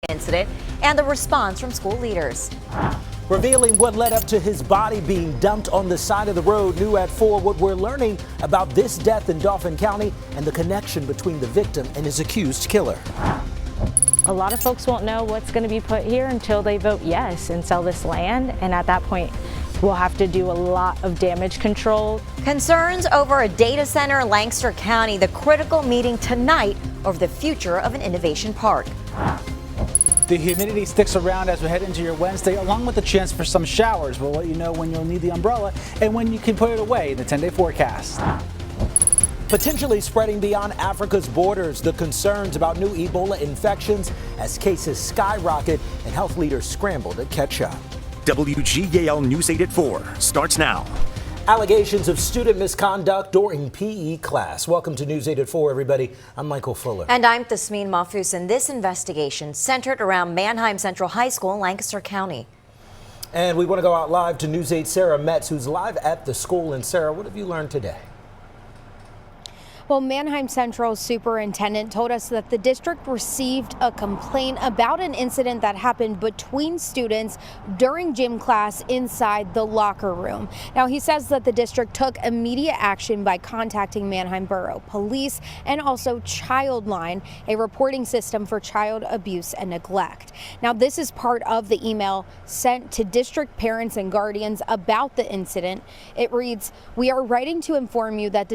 incident and the response from school leaders. Revealing what led up to his body being dumped on the side of the road. New at 4, what we're learning about this death in Dauphin County and the connection between the victim and his accused killer. A lot of folks won't know what's going to be put here until they vote yes and sell this land. And at that point, we'll have to do a lot of damage control. Concerns over a data center in Lancaster County. The critical meeting tonight over the future of an innovation park. The humidity sticks around as we head into your Wednesday, along with the chance for some showers. We'll let you know when you'll need the umbrella and when you can put it away in the 10-day forecast. Potentially spreading beyond Africa's borders, the concerns about new Ebola infections as cases skyrocket and health leaders scramble to catch up. WGAL News 8 at 4 starts now. Allegations of student misconduct during PE class. Welcome to News 8 at 4, everybody. I'm Michael Fuller. And I'm Tasmeen Mahfouz, and this investigation centered around Manheim Central High School in Lancaster County. And we want to go out live to News 8's Sarah Metz, who's live at the school. And Sarah, what have you learned today? Well, Manheim Central superintendent told us that the district received a complaint about an incident that happened between students during gym class inside the locker room. Now, he says that the district took immediate action by contacting Manheim Borough Police and also Childline, a reporting system for child abuse and neglect. Now, this is part of the email sent to district parents and guardians about the incident. It reads, "We are writing to inform you that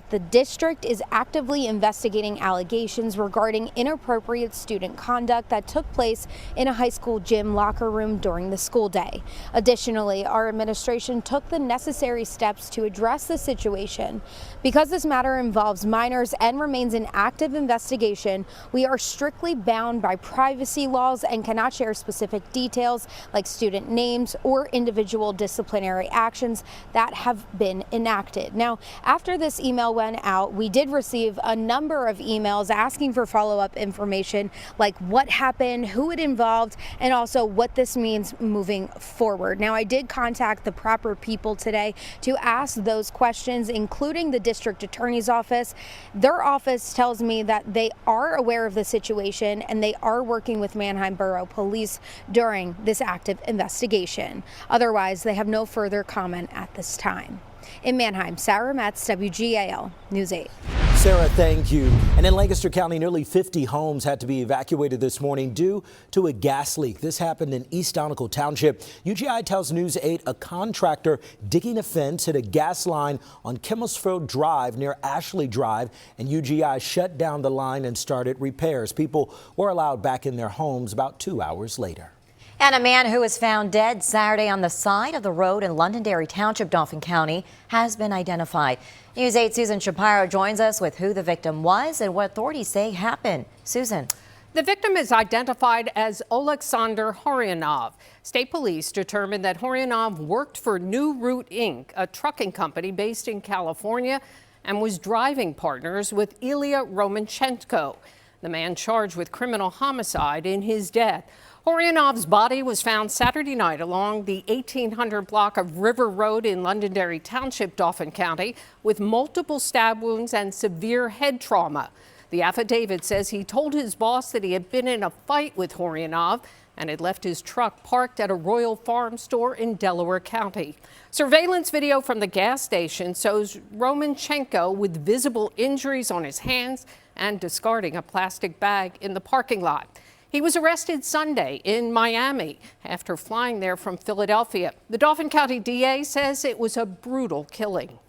the district is actively investigating allegations regarding inappropriate student conduct that took place in a high school gym locker room during the school day. Additionally, our administration took the necessary steps to address the situation. Because this matter involves minors and remains an active investigation, we are strictly bound by privacy laws and cannot share specific details like student names or individual disciplinary actions that have been enacted." Now, after this email went out, we did receive a number of emails asking for follow-up information like what happened, who it involved, and also what this means moving forward. Now, I did contact the proper people today to ask those questions, including the district attorney's office. Their office tells me that they are aware of the situation and they are working with Manheim Borough Police during this active investigation. Otherwise, they have no further comment at this time. In Manheim, Sarah Metz, WGAL News 8. Sarah, thank you. And in Lancaster County, nearly 50 homes had to be evacuated this morning due to a gas leak. This happened in East Donegal Township. UGI tells News 8 a contractor digging a fence hit a gas line on Kimmelsfield Drive near Ashley Drive, and UGI shut down the line and started repairs. People were allowed back in their homes about 2 hours later. And a man who was found dead Saturday on the side of the road in Londonderry Township, Dauphin County, has been identified. News 8's Susan Shapiro joins us with who the victim was and what authorities say happened. Susan. The victim is identified as Alexander Horyanov. State police determined that Horyanov worked for New Route Inc., a trucking company based in California, and was driving partners with Ilya Romanchenko, the man charged with criminal homicide in his death. Horyanov's body was found Saturday night along the 1800 block of River Road in Londonderry Township, Dauphin County, with multiple stab wounds and severe head trauma. The affidavit says he told his boss that he had been in a fight with Horyanov and had left his truck parked at a Royal Farm store in Delaware County. Surveillance video from the gas station shows Romanchenko with visible injuries on his hands and discarding a plastic bag in the parking lot. He was arrested Sunday in Miami after flying there from Philadelphia. The Dauphin County DA says it was a brutal killing.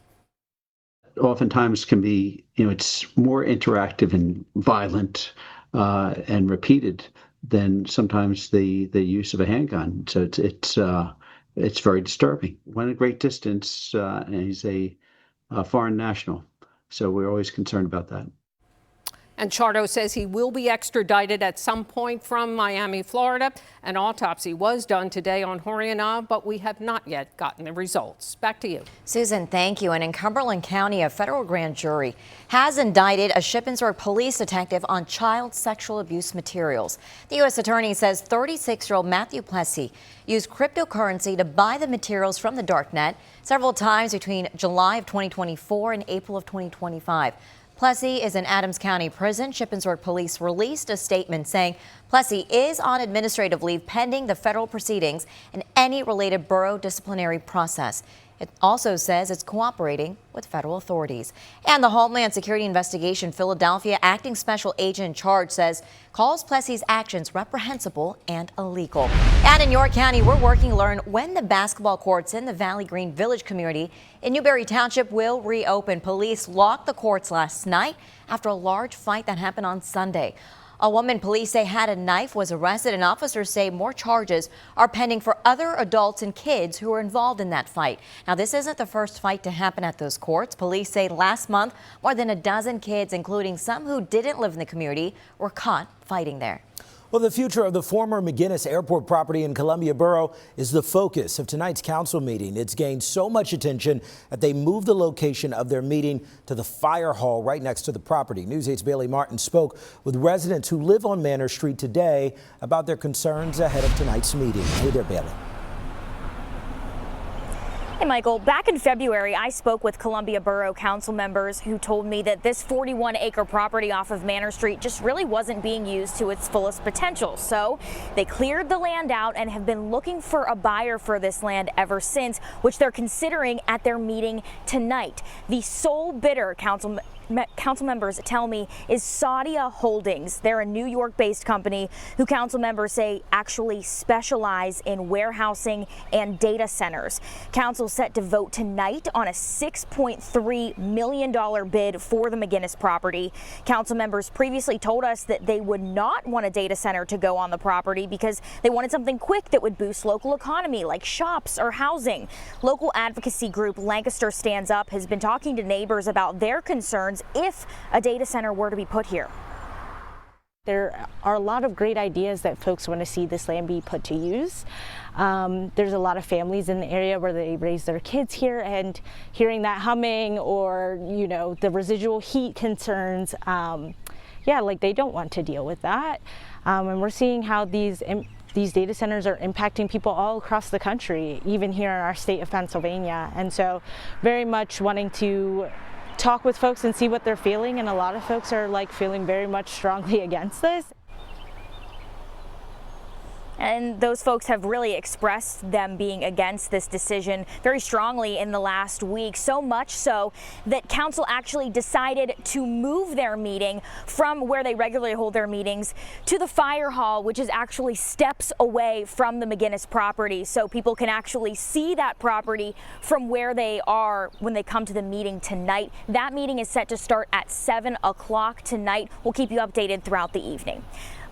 Oftentimes can be, it's more interactive and violent and repeated than sometimes the use of a handgun. So it's very disturbing. Went a great distance, and he's a foreign national. So we're always concerned about that. And Chardo says he will be extradited at some point from Miami, Florida. An autopsy was done today on Horyanov, but we have not yet gotten the results. Back to you. Susan, thank you. And in Cumberland County, a federal grand jury has indicted a Shippensburg police detective on child sexual abuse materials. The U.S. attorney says 36-year-old Matthew Plessy used cryptocurrency to buy the materials from the darknet several times between July of 2024 and April of 2025. Plessy is in Adams County Prison. Shippensburg police released a statement saying Plessy is on administrative leave pending the federal proceedings and any related borough disciplinary process. It also says it's cooperating with federal authorities. And the Homeland Security Investigation Philadelphia acting special agent in charge says calls Plessy's actions reprehensible and illegal. And in York County, we're working to learn when the basketball courts in the Valley Green Village community in Newberry Township will reopen. Police locked the courts last night after a large fight that happened on Sunday. A woman police say had a knife was arrested, and officers say more charges are pending for other adults and kids who were involved in that fight. Now, this isn't the first fight to happen at those courts. Police say last month, more than a dozen kids, including some who didn't live in the community, were caught fighting there. Well, the future of the former McGuinness Airport property in Columbia Borough is the focus of tonight's council meeting. It's gained so much attention that they moved the location of their meeting to the fire hall right next to the property. News 8's Bailey Martin spoke with residents who live on Manor Street today about their concerns ahead of tonight's meeting. Hey there, Bailey. Hey, Michael, back in February, I spoke with Columbia Borough Council members who told me that this 41-acre property off of Manor Street just really wasn't being used to its fullest potential. So they cleared the land out and have been looking for a buyer for this land ever since, which they're considering at their meeting tonight. The sole bidder, council members tell me, is Saudia Holdings. They're a New York-based company who council members say actually specialize in warehousing and data centers. Council set to vote tonight on a $6.3 million bid for the McGuinness property. Council members previously told us that they would not want a data center to go on the property because they wanted something quick that would boost local economy like shops or housing. Local advocacy group Lancaster Stands Up has been talking to neighbors about their concerns if a data center were to be put here. There are a lot of great ideas that folks want to see this land be put to use. There's a lot of families in the area where they raise their kids here, and hearing that humming or, you know, the residual heat concerns, yeah, like they don't want to deal with that. And we're seeing how these data centers are impacting people all across the country, even here in our state of Pennsylvania. And so very much wanting to talk with folks and see what they're feeling, and a lot of folks are like feeling very much strongly against this. And those folks have really expressed them being against this decision very strongly in the last week, so much so that council actually decided to move their meeting from where they regularly hold their meetings to the fire hall, which is actually steps away from the McGuinness property, so people can actually see that property from where they are when they come to the meeting tonight. That meeting is set to start at 7 o'clock tonight. We'll keep you updated throughout the evening.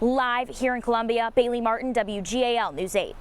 Live here in Columbia, Bailey Martin, WGAL News 8.